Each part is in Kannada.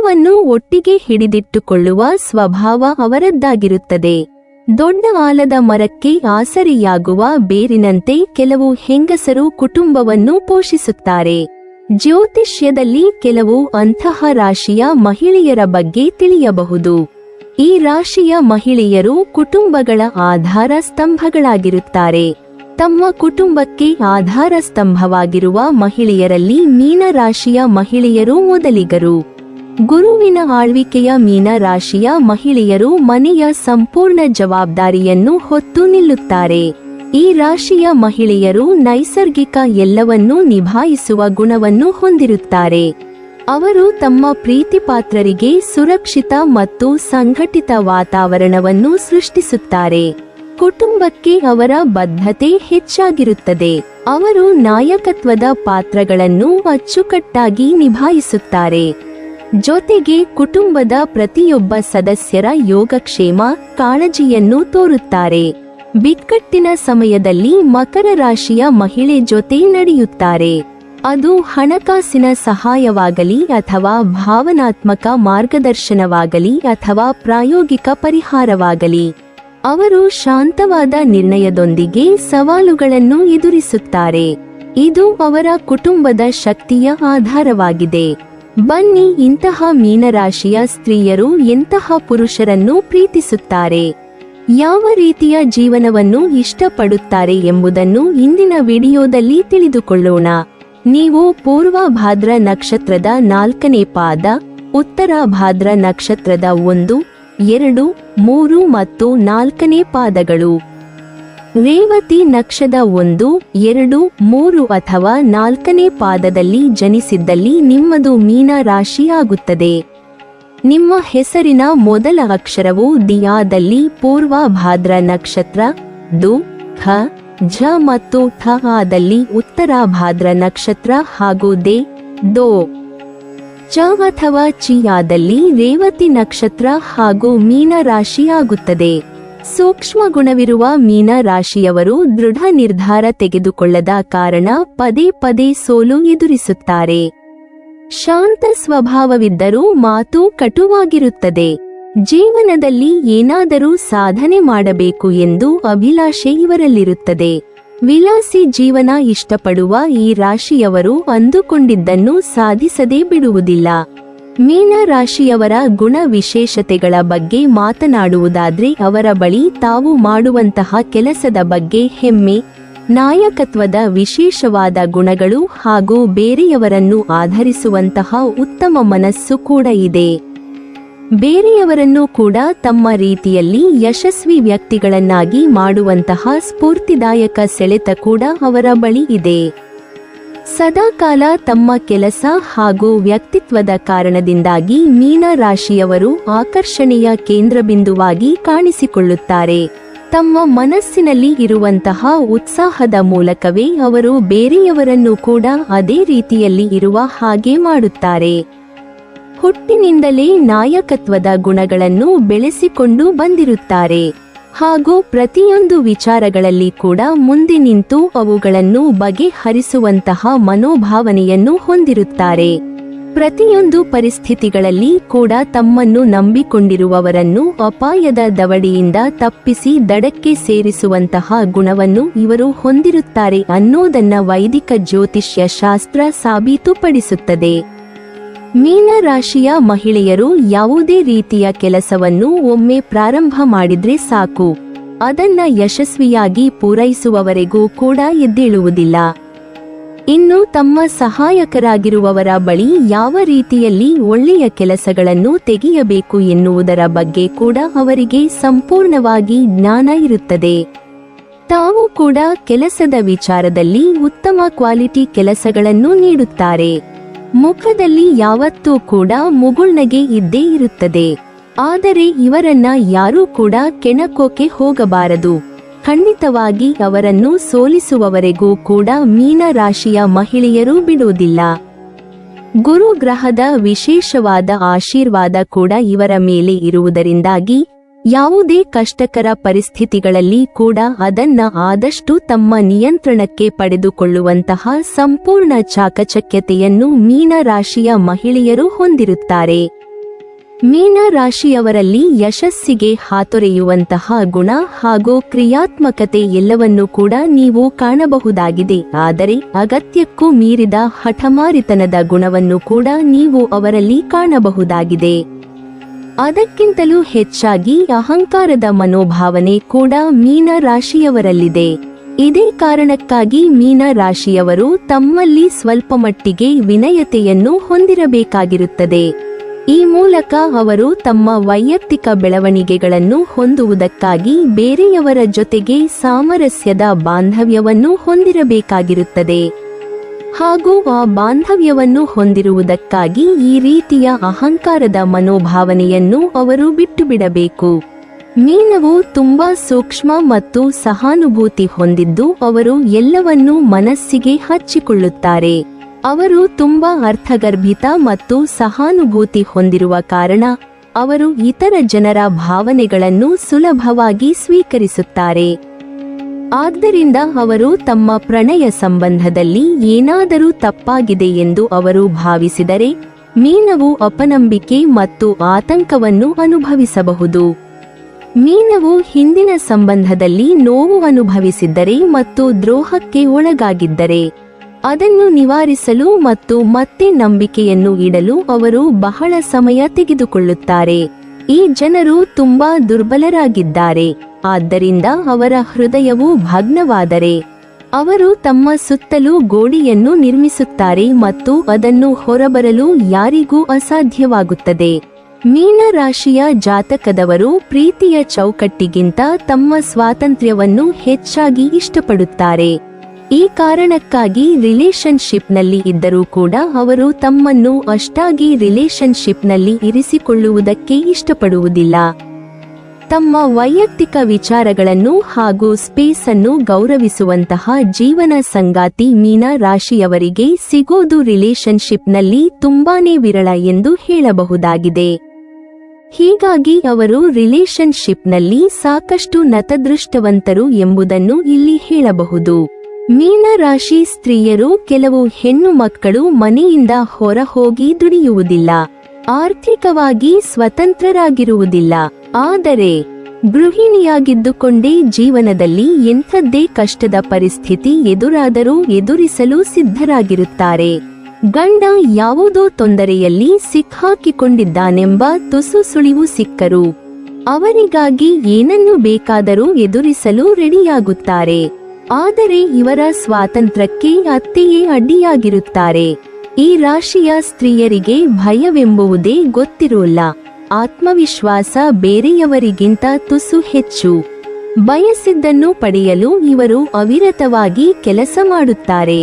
ಎಲ್ಲವನ್ನೂ ಒಟ್ಟಿಗೆ ಹಿಡಿದಿಟ್ಟುಕೊಳ್ಳುವ ಸ್ವಭಾವ ಅವರದ್ದಾಗಿರುತ್ತದೆ. ದೊಡ್ಡ ಆಲದ ಮರಕ್ಕೆ ಆಸರೆಯಾಗುವ ಬೇರಿನಂತೆ ಕೆಲವು ಹೆಂಗಸರು ಕುಟುಂಬವನ್ನು ಪೋಷಿಸುತ್ತಾರೆ. ಜ್ಯೋತಿಷ್ಯದಲ್ಲಿ ಕೆಲವು ಅಂತಹ ರಾಶಿಯ ಮಹಿಳೆಯರ ಬಗ್ಗೆ ತಿಳಿಯಬಹುದು. ಈ ರಾಶಿಯ ಮಹಿಳೆಯರು ಕುಟುಂಬಗಳ ಆಧಾರ ಸ್ತಂಭಗಳಾಗಿರುತ್ತಾರೆ. ತಮ್ಮ ಕುಟುಂಬಕ್ಕೆ ಆಧಾರ ಸ್ತಂಭವಾಗಿರುವ ಮಹಿಳೆಯರಲ್ಲಿ ಮೀನ ರಾಶಿಯ ಮಹಿಳೆಯರು ಮೊದಲಿಗರು. ಗುರುವಿನ ಆಳ್ವಿಕೆಯ ಮೀನ ರಾಶಿಯ ಮಹಿಳೆಯರು ಮನೆಯ ಸಂಪೂರ್ಣ ಜವಾಬ್ದಾರಿಯನ್ನು ಹೊತ್ತು ನಿಲ್ಲುತ್ತಾರೆ. ಈ ರಾಶಿಯ ಮಹಿಳೆಯರು ನೈಸರ್ಗಿಕ ಎಲ್ಲವನ್ನೂ ನಿಭಾಯಿಸುವ ಗುಣವನ್ನು ಹೊಂದಿರುತ್ತಾರೆ. ಅವರು ತಮ್ಮ ಪ್ರೀತಿಪಾತ್ರರಿಗೆ ಸುರಕ್ಷಿತ ಮತ್ತು ಸಂಘಟಿತ ವಾತಾವರಣವನ್ನು ಸೃಷ್ಟಿಸುತ್ತಾರೆ. ಕುಟುಂಬಕ್ಕೆ ಅವರ ಬದ್ಧತೆ ಹೆಚ್ಚಾಗಿರುತ್ತದೆ. ಅವರು ನಾಯಕತ್ವದ ಪಾತ್ರಗಳನ್ನು ಅಚ್ಚುಕಟ್ಟಾಗಿ ನಿಭಾಯಿಸುತ್ತಾರೆ. ಜೊತೆಗೆ ಕುಟುಂಬದ ಪ್ರತಿಯೊಬ್ಬ ಸದಸ್ಯರ ಯೋಗಕ್ಷೇಮ ಕಾಳಜಿಯನ್ನು ತೋರುತ್ತಾರೆ. ಬಿಕ್ಕಟ್ಟಿನ ಸಮಯದಲ್ಲಿ ಮಕರ ರಾಶಿಯ ಮಹಿಳೆ ಜೊತೆ ನಡೆಯುತ್ತಾರೆ. ಅದು ಹಣಕಾಸಿನ ಸಹಾಯವಾಗಲಿ ಅಥವಾ ಭಾವನಾತ್ಮಕ ಮಾರ್ಗದರ್ಶನವಾಗಲಿ ಅಥವಾ ಪ್ರಾಯೋಗಿಕ ಪರಿಹಾರವಾಗಲಿ. ಅವರು ಶಾಂತವಾದ ನಿರ್ಣಯದೊಂದಿಗೆ ಸವಾಲುಗಳನ್ನು ಎದುರಿಸುತ್ತಾರೆ. ಇದು ಅವರ ಕುಟುಂಬದ ಶಕ್ತಿಯ ಆಧಾರವಾಗಿದೆ. ಬನ್ನಿ, ಇಂತಹ ಮೀನರಾಶಿಯ ಸ್ತ್ರೀಯರು ಎಂತಹ ಪುರುಷರನ್ನು ಪ್ರೀತಿಸುತ್ತಾರೆ, ಯಾವ ರೀತಿಯ ಜೀವನವನ್ನು ಇಷ್ಟಪಡುತ್ತಾರೆ ಎಂಬುದನ್ನು ಇಂದಿನ ವಿಡಿಯೋದಲ್ಲಿ ತಿಳಿದುಕೊಳ್ಳೋಣ. ನೀವು ಪೂರ್ವ ಭಾದ್ರ ನಕ್ಷತ್ರದ 4ನೇ ಪಾದ, ಉತ್ತರ ಭಾದ್ರ ನಕ್ಷತ್ರದ 1, 2, 3 ಮತ್ತು 4ನೇ ಪಾದಗಳು, ರೇವತಿ ನಕ್ಷದ 1, 2, 3 ಅಥವಾ 4ನೇ ಪಾದದಲ್ಲಿ ಜನಿಸಿದ್ದಲ್ಲಿ ನಿಮ್ಮದು ಮೀನ ರಾಶಿಯಾಗುತ್ತದೆ. ನಿಮ್ಮ ಹೆಸರಿನ ಮೊದಲ ಅಕ್ಷರವು ದಿಯಾದಲ್ಲಿ ಪೂರ್ವ ಭಾದ್ರ ನಕ್ಷತ್ರ, ದು, ಖ, ಝ ಮತ್ತು ಠ ಆದಲ್ಲಿ ಉತ್ತರ ಭಾದ್ರ ನಕ್ಷತ್ರ ಹಾಗೂ ದೆ, ದೋ, ಚ ಅಥವಾ ಚಿ ಆದಲ್ಲಿ ರೇವತಿ ನಕ್ಷತ್ರ ಹಾಗೂ ಮೀನ ರಾಶಿಯಾಗುತ್ತದೆ. ಸೂಕ್ಷ್ಮ ಗುಣವಿರುವ ಮೀನ ರಾಶಿಯವರು ದೃಢ ನಿರ್ಧಾರ ತೆಗೆದುಕೊಳ್ಳದ ಕಾರಣ ಪದೇ ಪದೇ ಸೋಲು ಎದುರಿಸುತ್ತಾರೆ. ಶಾಂತ ಸ್ವಭಾವವಿದ್ದರೂ ಮಾತು ಕಟುವಾಗಿರುತ್ತದೆ. ಜೀವನದಲ್ಲಿ ಏನಾದರೂ ಸಾಧನೆ ಮಾಡಬೇಕು ಎಂದು ಅಭಿಲಾಷೆ ಇವರಲ್ಲಿರುತ್ತದೆ. ವಿಲಾಸಿ ಜೀವನ ಇಷ್ಟಪಡುವ ಈ ರಾಶಿಯವರು ಅಂದುಕೊಂಡಿದ್ದನ್ನು ಸಾಧಿಸದೇ ಬಿಡುವುದಿಲ್ಲ. ಮೀನ ರಾಶಿಯವರ ಗುಣ ವಿಶೇಷತೆಗಳ ಬಗ್ಗೆ ಮಾತನಾಡುವುದಾದ್ರೆ ಅವರ ಬಳಿ ತಾವು ಮಾಡುವಂತಹ ಕೆಲಸದ ಬಗ್ಗೆ ಹೆಮ್ಮೆ, ನಾಯಕತ್ವದ ವಿಶೇಷವಾದ ಗುಣಗಳು ಹಾಗೂ ಬೇರೆಯವರನ್ನು ಆಧರಿಸುವಂತಹ ಉತ್ತಮ ಮನಸ್ಸು ಕೂಡ ಇದೆ. ಬೇರೆಯವರನ್ನು ಕೂಡ ತಮ್ಮ ರೀತಿಯಲ್ಲಿ ಯಶಸ್ವಿ ವ್ಯಕ್ತಿಗಳನ್ನಾಗಿ ಮಾಡುವಂತಹ ಸ್ಫೂರ್ತಿದಾಯಕ ಸೆಳೆತ ಕೂಡ ಅವರ ಬಳಿ ಇದೆ. ಸದಾಕಾಲ ತಮ್ಮ ಕೆಲಸ ಹಾಗೂ ವ್ಯಕ್ತಿತ್ವದ ಕಾರಣದಿಂದಾಗಿ ಮೀನ ರಾಶಿಯವರು ಆಕರ್ಷಣೆಯ ಕೇಂದ್ರಬಿಂದುವಾಗಿ ಕಾಣಿಸಿಕೊಳ್ಳುತ್ತಾರೆ. ತಮ್ಮ ಮನಸ್ಸಿನಲ್ಲಿ ಇರುವಂತಹ ಉತ್ಸಾಹದ ಮೂಲಕವೇ ಅವರು ಬೇರೆಯವರನ್ನು ಕೂಡ ಅದೇ ರೀತಿಯಲ್ಲಿ ಇರುವ ಹಾಗೆ ಮಾಡುತ್ತಾರೆ. ಹುಟ್ಟಿನಿಂದಲೇ ನಾಯಕತ್ವದ ಗುಣಗಳನ್ನು ಬೆಳೆಸಿಕೊಂಡು ಬಂದಿರುತ್ತಾರೆ ಹಾಗೂ ಪ್ರತಿಯೊಂದು ವಿಚಾರಗಳಲ್ಲಿ ಕೂಡ ಮುಂದೆ ನಿಂತು ಅವುಗಳನ್ನು ಬಗೆಹರಿಸುವಂತಹ ಮನೋಭಾವನೆಯನ್ನು ಹೊಂದಿರುತ್ತಾರೆ. ಪ್ರತಿಯೊಂದು ಪರಿಸ್ಥಿತಿಗಳಲ್ಲಿ ಕೂಡ ತಮ್ಮನ್ನು ನಂಬಿಕೊಂಡಿರುವವರನ್ನು ಅಪಾಯದ ದವಡಿಯಿಂದ ತಪ್ಪಿಸಿ ದಡಕ್ಕೆ ಸೇರಿಸುವಂತಹ ಗುಣವನ್ನು ಇವರು ಹೊಂದಿರುತ್ತಾರೆ ಅನ್ನೋದನ್ನ ವೈದಿಕ ಜ್ಯೋತಿಷ್ಯ ಶಾಸ್ತ್ರ ಸಾಬೀತುಪಡಿಸುತ್ತದೆ. ಮೀನ ರಾಶಿಯ ಮಹಿಳೆಯರು ಯಾವುದೇ ರೀತಿಯ ಕೆಲಸವನ್ನು ಒಮ್ಮೆ ಪ್ರಾರಂಭ ಮಾಡಿದ್ರೆ ಸಾಕು, ಅದನ್ನ ಯಶಸ್ವಿಯಾಗಿ ಪೂರೈಸುವವರೆಗೂ ಕೂಡ ಎದ್ದೇಳುವುದಿಲ್ಲ. ಇನ್ನು ತಮ್ಮ ಸಹಾಯಕರಾಗಿರುವವರ ಬಳಿ ಯಾವ ರೀತಿಯಲ್ಲಿ ಒಳ್ಳೆಯ ಕೆಲಸಗಳನ್ನು ತೆಗೆಯಬೇಕು ಎನ್ನುವುದರ ಬಗ್ಗೆ ಕೂಡ ಅವರಿಗೆ ಸಂಪೂರ್ಣವಾಗಿ ಜ್ಞಾನ ಇರುತ್ತದೆ. ತಾವು ಕೂಡ ಕೆಲಸದ ವಿಚಾರದಲ್ಲಿ ಉತ್ತಮ ಕ್ವಾಲಿಟಿ ಕೆಲಸಗಳನ್ನು ನೀಡುತ್ತಾರೆ. ಮುಖದಲ್ಲಿ ಯಾವತ್ತೂ ಕೂಡ ಮುಗುಳ್ನಗೆ ಇದ್ದೇ ಇರುತ್ತದೆ. ಆದರೆ ಇವರನ್ನ ಯಾರೂ ಕೂಡ ಕೆಣಕೋಕೆ ಹೋಗಬಾರದು. ಖಂಡಿತವಾಗಿ ಅವರನ್ನು ಸೋಲಿಸುವವರೆಗೂ ಕೂಡ ಮೀನ ರಾಶಿಯ ಮಹಿಳೆಯರು ಬಿಡುವುದಿಲ್ಲ. ಗುರು ಗ್ರಹದ ವಿಶೇಷವಾದ ಆಶೀರ್ವಾದ ಕೂಡ ಇವರ ಮೇಲೆ ಇರುವುದರಿಂದಾಗಿ ಯಾವುದೇ ಕಷ್ಟಕರ ಪರಿಸ್ಥಿತಿಗಳಲ್ಲಿ ಕೂಡ ಅದನ್ನ ಆದಷ್ಟು ತಮ್ಮ ನಿಯಂತ್ರಣಕ್ಕೆ ಪಡೆದುಕೊಳ್ಳುವಂತಹ ಸಂಪೂರ್ಣ ಚಾಕಚಕ್ಯತೆಯನ್ನು ಮೀನ ರಾಶಿಯ ಮಹಿಳೆಯರು ಹೊಂದಿರುತ್ತಾರೆ. ಮೀನ ರಾಶಿಯವರಲ್ಲಿ ಯಶಸ್ಸಿಗೆ ಹಾತೊರೆಯುವಂತಹ ಗುಣ ಹಾಗೂ ಕ್ರಿಯಾತ್ಮಕತೆ ಎಲ್ಲವನ್ನೂ ಕೂಡ ನೀವು ಕಾಣಬಹುದಾಗಿದೆ. ಆದರೆ ಅಗತ್ಯಕ್ಕೂ ಮೀರಿದ ಹಠಮಾರಿತನದ ಗುಣವನ್ನು ಕೂಡ ನೀವು ಅವರಲ್ಲಿ ಕಾಣಬಹುದಾಗಿದೆ. ಅದಕ್ಕಿಂತಲೂ ಹೆಚ್ಚಾಗಿ ಅಹಂಕಾರದ ಮನೋಭಾವನೆ ಕೂಡ ಮೀನ ರಾಶಿಯವರಲ್ಲಿದೆ. ಇದೇ ಕಾರಣಕ್ಕಾಗಿ ಮೀನ ರಾಶಿಯವರು ತಮ್ಮಲ್ಲಿ ಸ್ವಲ್ಪ ಮಟ್ಟಿಗೆ ವಿನಯತೆಯನ್ನು ಹೊಂದಿರಬೇಕಾಗಿರುತ್ತದೆ. ಈ ಮೂಲಕ ಅವರು ತಮ್ಮ ವೈಯಕ್ತಿಕ ಬೆಳವಣಿಗೆಗಳನ್ನು ಹೊಂದುವುದಕ್ಕಾಗಿ ಬೇರೆಯವರ ಜೊತೆಗೆ ಸಾಮರಸ್ಯದ ಬಾಂಧವ್ಯವನ್ನು ಹೊಂದಿರಬೇಕಾಗಿರುತ್ತದೆ. ಹಾಗೂ ಆ ಬಾಂಧವ್ಯವನ್ನು ಹೊಂದಿರುವುದಕ್ಕಾಗಿ ಈ ರೀತಿಯ ಅಹಂಕಾರದ ಮನೋಭಾವನೆಯನ್ನು ಅವರು ಬಿಟ್ಟುಬಿಡಬೇಕು. ಮೀನವು ತುಂಬಾ ಸೂಕ್ಷ್ಮ ಮತ್ತು ಸಹಾನುಭೂತಿ ಹೊಂದಿದ್ದು ಅವರು ಎಲ್ಲವನ್ನೂ ಮನಸ್ಸಿಗೆ ಹಚ್ಚಿಕೊಳ್ಳುತ್ತಾರೆ. ಅವರು ತುಂಬಾ ಅರ್ಥಗರ್ಭಿತ ಮತ್ತು ಸಹಾನುಭೂತಿ ಹೊಂದಿರುವ ಕಾರಣ ಅವರು ಇತರ ಜನರ ಭಾವನೆಗಳನ್ನು ಸುಲಭವಾಗಿ ಸ್ವೀಕರಿಸುತ್ತಾರೆ. ಆದ್ದರಿಂದ ಅವರು ತಮ್ಮ ಪ್ರಣಯ ಸಂಬಂಧದಲ್ಲಿ ಏನಾದರೂ ತಪ್ಪಾಗಿದೆ ಎಂದು ಅವರು ಭಾವಿಸಿದರೆ ಮೀನವು ಅಪನಂಬಿಕೆ ಮತ್ತು ಆತಂಕವನ್ನು ಅನುಭವಿಸಬಹುದು. ಮೀನವು ಹಿಂದಿನ ಸಂಬಂಧದಲ್ಲಿ ನೋವು ಅನುಭವಿಸಿದ್ದರೆ ಮತ್ತು ದ್ರೋಹಕ್ಕೆ ಒಳಗಾಗಿದ್ದರೆ ಅದನ್ನು ನಿವಾರಿಸಲು ಮತ್ತು ಮತ್ತೆ ನಂಬಿಕೆಯನ್ನು ಇಡಲು ಅವರು ಬಹಳ ಸಮಯ ತೆಗೆದುಕೊಳ್ಳುತ್ತಾರೆ. ಈ ಜನರು ತುಂಬಾ ದುರ್ಬಲರಾಗಿದ್ದಾರೆ. ಆದ್ದರಿಂದ ಅವರ ಹೃದಯವು ಭಗ್ನವಾದರೆ ಅವರು ತಮ್ಮ ಸುತ್ತಲೂ ಗೋಡೆಯನ್ನು ನಿರ್ಮಿಸುತ್ತಾರೆ ಮತ್ತು ಅದನ್ನು ಹೊರಬರಲು ಯಾರಿಗೂ ಅಸಾಧ್ಯವಾಗುತ್ತದೆ. ಮೀನ ರಾಶಿಯ ಜಾತಕದವರು ಪ್ರೀತಿಯ ಚೌಕಟ್ಟಿಗಿಂತ ತಮ್ಮ ಸ್ವಾತಂತ್ರ್ಯವನ್ನು ಹೆಚ್ಚಾಗಿ ಇಷ್ಟಪಡುತ್ತಾರೆ. ಈ ಕಾರಣಕ್ಕಾಗಿ ರಿಲೇಶನ್ಶಿಪ್ನಲ್ಲಿ ಇದ್ದರೂ ಕೂಡ ಅವರು ತಮ್ಮನ್ನು ಅಷ್ಟಾಗಿ ರಿಲೇಶನ್ಶಿಪ್ನಲ್ಲಿ ಇರಿಸಿಕೊಳ್ಳುವುದಕ್ಕೆ ಇಷ್ಟಪಡುವುದಿಲ್ಲ. ತಮ್ಮ ವೈಯಕ್ತಿಕ ವಿಚಾರಗಳನ್ನು ಹಾಗೂ ಸ್ಪೇಸ್ ಅನ್ನು ಗೌರವಿಸುವಂತಹ ಜೀವನ ಸಂಗಾತಿ ಮೀನ ರಾಶಿಯವರಿಗೆ ಸಿಗೋದು ರಿಲೇಶನ್ಶಿಪ್ನಲ್ಲಿ ತುಂಬಾನೇ ವಿರಳ ಎಂದು ಹೇಳಬಹುದಾಗಿದೆ. ಹೀಗಾಗಿ ಅವರು ರಿಲೇಶನ್ಶಿಪ್ನಲ್ಲಿ ಸಾಕಷ್ಟು ನತದೃಷ್ಟವಂತರು ಎಂಬುದನ್ನು ಇಲ್ಲಿ ಹೇಳಬಹುದು. ಮೀನ ರಾಶಿ ಸ್ತ್ರೀಯರು ಕೆಲವು ಹೆಣ್ಣು ಮಕ್ಕಳು ಮನೆಯಿಂದ ಹೊರ ಹೋಗಿ ದುಡಿಯುವುದಿಲ್ಲ, ಆರ್ಥಿಕವಾಗಿ ಸ್ವತಂತ್ರರಾಗಿರುವುದಿಲ್ಲ. ಆದರೆ ಗೃಹಿಣಿಯಾಗಿದ್ದುಕೊಂಡೇ ಜೀವನದಲ್ಲಿ ಎಂಥದ್ದೇ ಕಷ್ಟದ ಪರಿಸ್ಥಿತಿ ಎದುರಾದರೂ ಎದುರಿಸಲು ಸಿದ್ಧರಾಗಿರುತ್ತಾರೆ. ಗಂಡ ಯಾವುದೋ ತೊಂದರೆಯಲ್ಲಿ ಸಿಕ್ಕಾಕಿಕೊಂಡಿದ್ದಾನೆಂಬ ತುಸು ಸುಳಿವು ಸಿಕ್ಕರು ಅವರಿಗಾಗಿ ಏನನ್ನು ಬೇಕಾದರೂ ಎದುರಿಸಲು ರೆಡಿಯಾಗುತ್ತಾರೆ. ಆದರೆ ಇವರ ಸ್ವಾತಂತ್ರ್ಯಕ್ಕೆ ಅತ್ತೆಯೇ ಅಡ್ಡಿಯಾಗಿರುತ್ತಾರೆ. ಈ ರಾಶಿಯ ಸ್ತ್ರೀಯರಿಗೆ ಭಯವೆಂಬುವುದೇ ಗೊತ್ತಿರೋಲ್ಲ. ಆತ್ಮವಿಶ್ವಾಸ ಬೇರೆಯವರಿಗಿಂತ ತುಸು ಹೆಚ್ಚು. ಬಯಸಿದ್ದನ್ನು ಪಡೆಯಲು ಇವರು ಅವಿರತವಾಗಿ ಕೆಲಸ ಮಾಡುತ್ತಾರೆ.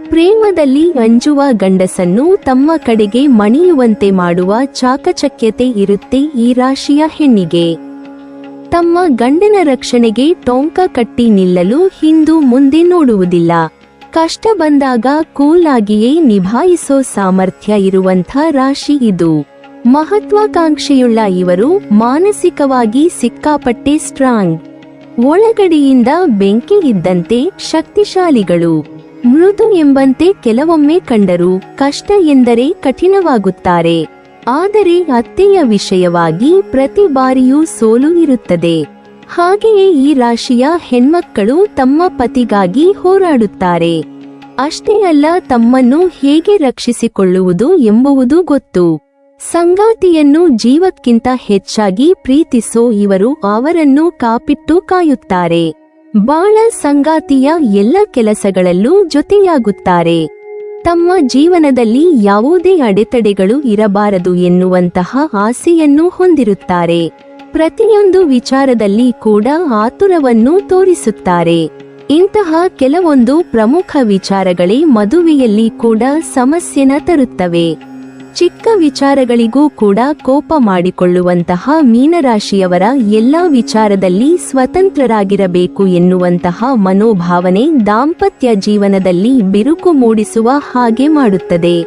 ಪ್ರೇಮದಲ್ಲಿ ಅಂಜುವ ಗಂಡಸನ್ನು ತಮ್ಮ ಕಡೆಗೆ ಮಣಿಯುವಂತೆ ಮಾಡುವ ಚಾಕಚಕ್ಯತೆ ಇರುತ್ತೆ ಈ ರಾಶಿಯ ಹೆಣ್ಣಿಗೆ. ತಮ್ಮ ಗಂಡನ ರಕ್ಷಣೆಗೆ ಟೊಂಕ ಕಟ್ಟಿ ನಿಲ್ಲಲು ಹಿಂದು ಮುಂದೆ ನೋಡುವುದಿಲ್ಲ. ಕಷ್ಟ ಬಂದಾಗ ಕೂಲ್ ಆಗಿಯೇ ನಿಭಾಯಿಸೋ ಸಾಮರ್ಥ್ಯ ಇರುವಂಥ ರಾಶಿ ಇದು. ಮಹತ್ವಾಕಾಂಕ್ಷೆಯುಳ್ಳ ಇವರು ಮಾನಸಿಕವಾಗಿ ಸಿಕ್ಕಾಪಟ್ಟೆ ಸ್ಟ್ರಾಂಗ್. ಒಳಗಡೆಯಿಂದ ಬೆಂಕಿ ಇದ್ದಂತೆ ಶಕ್ತಿಶಾಲಿಗಳು. ಮೃದು ಎಂಬಂತೆ ಕೆಲವೊಮ್ಮೆ ಕಂಡರೂ ಕಷ್ಟ ಎಂದರೆ ಕಠಿಣವಾಗುತ್ತಾರೆ. ಆದರೆ ಅತ್ತೆಯ ವಿಷಯವಾಗಿ ಪ್ರತಿ ಬಾರಿಯೂ ಸೋಲು ಇರುತ್ತದೆ. ಹಾಗೆಯೇ ಈ ರಾಶಿಯ ಹೆಣ್ಮಕ್ಕಳು ತಮ್ಮ ಪತಿಗಾಗಿ ಹೋರಾಡುತ್ತಾರೆ. ಅಷ್ಟೇ ಅಲ್ಲ, ತಮ್ಮನ್ನು ಹೇಗೆ ರಕ್ಷಿಸಿಕೊಳ್ಳುವುದು ಎಂಬುವುದು ಗೊತ್ತು. ಸಂಗಾತಿಯನ್ನು ಜೀವಕ್ಕಿಂತ ಹೆಚ್ಚಾಗಿ ಪ್ರೀತಿಸೋ ಇವರು ಅವರನ್ನು ಕಾಪಿಟ್ಟು ಕಾಯುತ್ತಾರೆ. ಬಾಳ ಸಂಗಾತಿಯ ಎಲ್ಲ ಕೆಲಸಗಳಲ್ಲೂ ಜೊತೆಯಾಗುತ್ತಾರೆ. ತಮ್ಮ ಜೀವನದಲ್ಲಿ ಯಾವುದೇ ಅಡೆತಡೆಗಳು ಇರಬಾರದು ಎನ್ನುವಂತಹ ಆಸೆಯನ್ನು ಹೊಂದಿರುತ್ತಾರೆ. ಪ್ರತಿಯೊಂದು ವಿಚಾರದಲ್ಲಿ ಕೂಡ ಆತುರವನ್ನು ತೋರಿಸುತ್ತಾರೆ. ಇಂತಹ ಕೆಲವೊಂದು ಪ್ರಮುಖ ವಿಚಾರಗಳೇ ಮದುವೆಯಲ್ಲಿ ಕೂಡ ಸಮಸ್ಯೆನ ತರುತ್ತವೆ. ಚಿಕ್ಕ ವಿಚಾರಗಳಿಗೂ ಕೂಡ ಕೋಪ ಮಾಡಿಕೊಳ್ಳುವಂತಹ ಮೀನರಾಶಿಯವರ ಎಲ್ಲಾ ವಿಚಾರದಲ್ಲಿ ಸ್ವತಂತ್ರರಾಗಿರಬೇಕು ಎನ್ನುವಂತಹ ಮನೋಭಾವನೆ ದಾಂಪತ್ಯ ಜೀವನದಲ್ಲಿ ಬಿರುಕು ಮೂಡಿಸುವ ಹಾಗೆ ಮಾಡುತ್ತದೆ.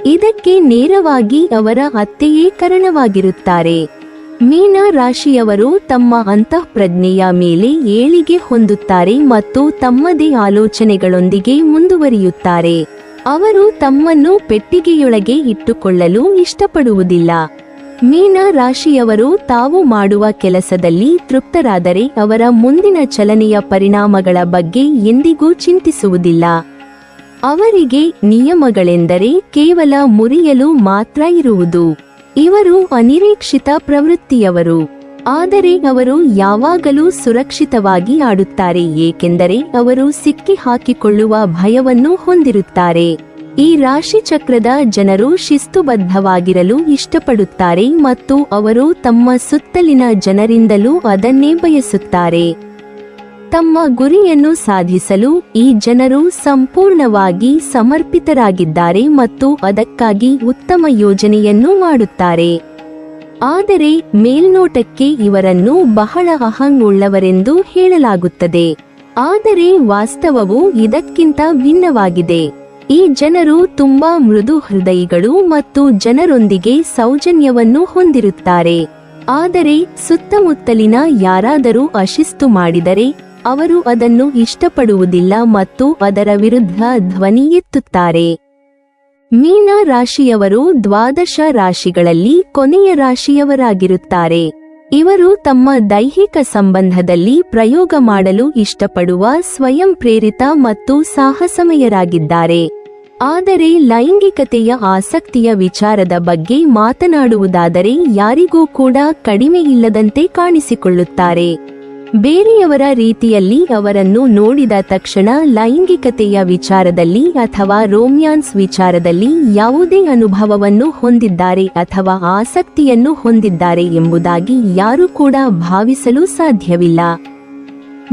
ಇದಕ್ಕೆ ನೇರವಾಗಿ ಅವರ ಅತ್ತೆಯೇ ಕಾರಣವಾಗಿರುತ್ತಾರೆ. ಮೀನ ರಾಶಿಯವರು ತಮ್ಮ ಅಂತಃಪ್ರಜ್ಞೆಯ ಮೇಲೆ ಏಳಿಗೆ ಹೊಂದುತ್ತಾರೆ ಮತ್ತು ತಮ್ಮದೇ ಆಲೋಚನೆಗಳೊಂದಿಗೆ ಮುಂದುವರಿಯುತ್ತಾರೆ. ಅವರು ತಮ್ಮನ್ನು ಪೆಟ್ಟಿಗೆಯೊಳಗೆ ಇಟ್ಟುಕೊಳ್ಳಲು ಇಷ್ಟಪಡುವುದಿಲ್ಲ. ಮೀನ ರಾಶಿಯವರು ತಾವು ಮಾಡುವ ಕೆಲಸದಲ್ಲಿ ತೃಪ್ತರಾದರೆ ಅವರ ಮುಂದಿನ ಚಲನೆಯ ಪರಿಣಾಮಗಳ ಬಗ್ಗೆ ಎಂದಿಗೂ ಚಿಂತಿಸುವುದಿಲ್ಲ. ಅವರಿಗೆ ನಿಯಮಗಳೆಂದರೆ ಕೇವಲ ಮುರಿಯಲು ಮಾತ್ರ ಇರುವುದು. ಇವರು ಅನಿರೀಕ್ಷಿತ ಪ್ರವೃತ್ತಿಯವರು. ಆದರೆ ಅವರು ಯಾವಾಗಲೂ ಸುರಕ್ಷಿತವಾಗಿ ಆಡುತ್ತಾರೆ, ಏಕೆಂದರೆ ಅವರು ಸಿಕ್ಕಿ ಹಾಕಿಕೊಳ್ಳುವ ಭಯವನ್ನು ಹೊಂದಿರುತ್ತಾರೆ. ಈ ರಾಶಿಚಕ್ರದ ಜನರು ಶಿಸ್ತುಬದ್ಧವಾಗಿರಲು ಇಷ್ಟಪಡುತ್ತಾರೆ ಮತ್ತು ಅವರು ತಮ್ಮ ಸುತ್ತಲಿನ ಜನರಿಂದಲೂ ಅದನ್ನೇ ಬಯಸುತ್ತಾರೆ. ತಮ್ಮ ಗುರಿಯನ್ನು ಸಾಧಿಸಲು ಈ ಜನರು ಸಂಪೂರ್ಣವಾಗಿ ಸಮರ್ಪಿತರಾಗಿದ್ದಾರೆ ಮತ್ತು ಅದಕ್ಕಾಗಿ ಉತ್ತಮ ಯೋಜನೆಯನ್ನು ಮಾಡುತ್ತಾರೆ. ಆದರೆ ಮೇಲ್ನೋಟಕ್ಕೆ ಇವರನ್ನು ಬಹಳ ಅಹಂಗುಳ್ಳವರೆಂದು ಹೇಳಲಾಗುತ್ತದೆ. ಆದರೆ ವಾಸ್ತವವು ಇದಕ್ಕಿಂತ ಭಿನ್ನವಾಗಿದೆ. ಈ ಜನರು ತುಂಬಾ ಮೃದು ಹೃದಯಿಗಳು ಮತ್ತು ಜನರೊಂದಿಗೆ ಸೌಜನ್ಯವನ್ನು ಹೊಂದಿರುತ್ತಾರೆ. ಆದರೆ ಸುತ್ತಮುತ್ತಲಿನ ಯಾರಾದರೂ ಅಶಿಸ್ತು ಮಾಡಿದರೆ ಅವರು ಅದನ್ನು ಇಷ್ಟಪಡುವುದಿಲ್ಲ ಮತ್ತು ಅದರ ವಿರುದ್ಧ ಧ್ವನಿ ಎತ್ತುತ್ತಾರೆ. ಮೀನ ರಾಶಿಯವರು 12 ರಾಶಿಗಳಲ್ಲಿ ಕೊನೆಯ ರಾಶಿಯವರಾಗಿರುತ್ತಾರೆ. ಇವರು ತಮ್ಮ ದೈಹಿಕ ಸಂಬಂಧದಲ್ಲಿ ಪ್ರಯೋಗ ಮಾಡಲು ಇಷ್ಟಪಡುವ ಸ್ವಯಂ ಪ್ರೇರಿತ ಮತ್ತು ಸಾಹಸಮಯರಾಗಿದ್ದಾರೆ. ಆದರೆ ಲೈಂಗಿಕತೆಯ ಆಸಕ್ತಿಯ ವಿಚಾರದ ಬಗ್ಗೆ ಮಾತನಾಡುವುದಾದರೆ ಯಾರಿಗೂ ಕೂಡ ಕಡಿಮೆಯಿಲ್ಲದಂತೆ ಕಾಣಿಸಿಕೊಳ್ಳುತ್ತಾರೆ. ಬೇರೆಯವರ ರೀತಿಯಲ್ಲಿ ಅವರನ್ನು ನೋಡಿದ ತಕ್ಷಣ ಲೈಂಗಿಕತೆಯ ವಿಚಾರದಲ್ಲಿ ಅಥವಾ ರೋಮ್ಯಾನ್ಸ್ ವಿಚಾರದಲ್ಲಿ ಯಾವುದೇ ಅನುಭವವನ್ನು ಹೊಂದಿದ್ದಾರೆ ಅಥವಾ ಆಸಕ್ತಿಯನ್ನು ಹೊಂದಿದ್ದಾರೆ ಎಂಬುದಾಗಿ ಯಾರೂ ಕೂಡ ಭಾವಿಸಲು ಸಾಧ್ಯವಿಲ್ಲ.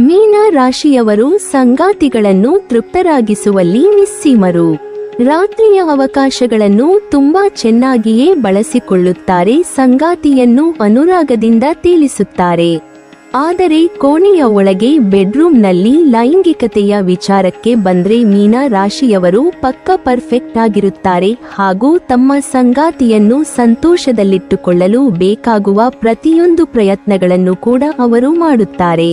ಮೀನ ರಾಶಿಯವರು ಸಂಗಾತಿಗಳನ್ನು ತೃಪ್ತರಾಗಿಸುವಲ್ಲಿ ನಿಸ್ಸೀಮರು. ರಾತ್ರಿಯ ಅವಕಾಶಗಳನ್ನು ತುಂಬಾ ಚೆನ್ನಾಗಿಯೇ ಬಳಸಿಕೊಳ್ಳುತ್ತಾರೆ. ಸಂಗಾತಿಯನ್ನು ಅನುರಾಗದಿಂದ ತೇಲಿಸುತ್ತಾರೆ. ಆದರೆ ಕೋಣೆಯ ಒಳಗೆ ಬೆಡ್ರೂಮ್ನಲ್ಲಿ ಲೈಂಗಿಕತೆಯ ವಿಚಾರಕ್ಕೆ ಬಂದ್ರೆ ಮೀನ ರಾಶಿಯವರು ಪಕ್ಕ ಪರ್ಫೆಕ್ಟ್ ಆಗಿರುತ್ತಾರೆ ಹಾಗೂ ತಮ್ಮ ಸಂಗಾತಿಯನ್ನು ಸಂತೋಷದಲ್ಲಿಟ್ಟುಕೊಳ್ಳಲು ಬೇಕಾಗುವ ಪ್ರತಿಯೊಂದು ಪ್ರಯತ್ನಗಳನ್ನು ಕೂಡ ಅವರು ಮಾಡುತ್ತಾರೆ.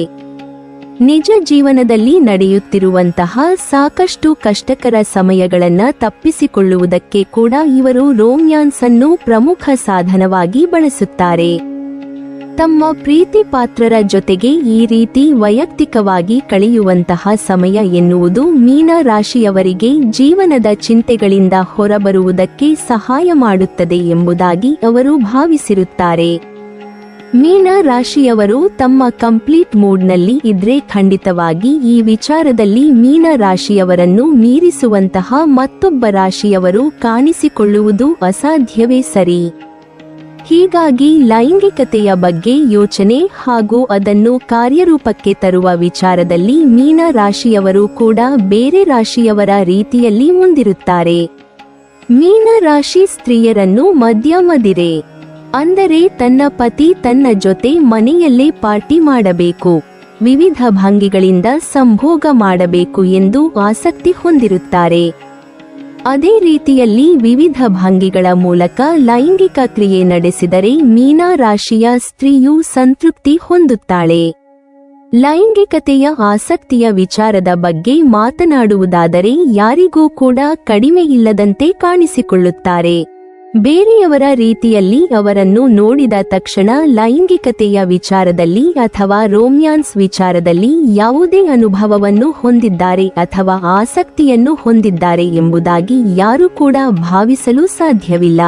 ನಿಜ ಜೀವನದಲ್ಲಿ ನಡೆಯುತ್ತಿರುವಂತಹ ಸಾಕಷ್ಟು ಕಷ್ಟಕರ ಸಮಯಗಳನ್ನು ತಪ್ಪಿಸಿಕೊಳ್ಳುವುದಕ್ಕೆ ಕೂಡ ಇವರು ರೋಮ್ಯಾನ್ಸ್ ಅನ್ನು ಪ್ರಮುಖ ಸಾಧನವಾಗಿ ಬಳಸುತ್ತಾರೆ. ತಮ್ಮ ಪ್ರೀತಿ ಪಾತ್ರರ ಜೊತೆಗೆ ಈ ರೀತಿ ವೈಯಕ್ತಿಕವಾಗಿ ಕಳೆಯುವಂತಹ ಸಮಯ ಎನ್ನುವುದು ಮೀನ ರಾಶಿಯವರಿಗೆ ಜೀವನದ ಚಿಂತೆಗಳಿಂದ ಹೊರಬರುವುದಕ್ಕೆ ಸಹಾಯ ಮಾಡುತ್ತದೆ ಎಂಬುದಾಗಿ ಅವರು ಭಾವಿಸಿರುತ್ತಾರೆ. ಮೀನ ರಾಶಿಯವರು ತಮ್ಮ ಕಂಪ್ಲೀಟ್ ಮೂಡ್ನಲ್ಲಿ ಇದ್ರೆ ಖಂಡಿತವಾಗಿ ಈ ವಿಚಾರದಲ್ಲಿ ಮೀನ ರಾಶಿಯವರನ್ನು ಮೀರಿಸುವಂತಹ ಮತ್ತೊಬ್ಬ ರಾಶಿಯವರು ಕಾಣಿಸಿಕೊಳ್ಳುವುದು ಅಸಾಧ್ಯವೇ ಸರಿ. ಹೀಗಾಗಿ ಲೈಂಗಿಕತೆಯ ಬಗ್ಗೆ ಯೋಚನೆ ಹಾಗೂ ಅದನ್ನು ಕಾರ್ಯರೂಪಕ್ಕೆ ತರುವ ವಿಚಾರದಲ್ಲಿ ಮೀನ ರಾಶಿಯವರು ಕೂಡ ಬೇರೆ ರಾಶಿಯವರ ರೀತಿಯಲ್ಲಿ ಮುಂದಿರುತ್ತಾರೆ. ಮೀನ ರಾಶಿ ಸ್ತ್ರೀಯರನ್ನು ಮದ್ಯಮದಿರೆ ಅಂದರೆ ತನ್ನ ಪತಿ ತನ್ನ ಜೊತೆ ಮನೆಯಲ್ಲೇ ಪಾರ್ಟಿ ಮಾಡಬೇಕು, ವಿವಿಧ ಭಂಗಿಗಳಿಂದ ಸಂಭೋಗ ಮಾಡಬೇಕು ಎಂದು ಆಸಕ್ತಿ ಹೊಂದಿರುತ್ತಾರೆ. ಅದೇ ರೀತಿಯಲ್ಲಿ ವಿವಿಧ ಭಂಗಿಗಳ ಮೂಲಕ ಲೈಂಗಿಕ ಕ್ರಿಯೆ ನಡೆಸಿದರೆ ಮೀನ ರಾಶಿಯ ಸ್ತ್ರೀಯು ಸಂತೃಪ್ತಿ ಹೊಂದುತ್ತಾಳೆ. ಲೈಂಗಿಕತೆಯ ಆಸಕ್ತಿಯ ವಿಚಾರದ ಬಗ್ಗೆ ಮಾತನಾಡುವುದಾದರೆ ಯಾರಿಗೂ ಕೂಡ ಕಡಿಮೆಯಿಲ್ಲದಂತೆ ಕಾಣಿಸಿಕೊಳ್ಳುತ್ತಾರೆ. ಬೇರೆಯವರ ರೀತಿಯಲ್ಲಿ ಅವರನ್ನು ನೋಡಿದ ತಕ್ಷಣ ಲೈಂಗಿಕತೆಯ ವಿಚಾರದಲ್ಲಿ ಅಥವಾ ರೋಮ್ಯಾನ್ಸ್ ವಿಚಾರದಲ್ಲಿ ಯಾವುದೇ ಅನುಭವವನ್ನು ಹೊಂದಿದ್ದಾರೆ ಅಥವಾ ಆಸಕ್ತಿಯನ್ನು ಹೊಂದಿದ್ದಾರೆ ಎಂಬುದಾಗಿ ಯಾರೂ ಕೂಡ ಭಾವಿಸಲು ಸಾಧ್ಯವಿಲ್ಲ.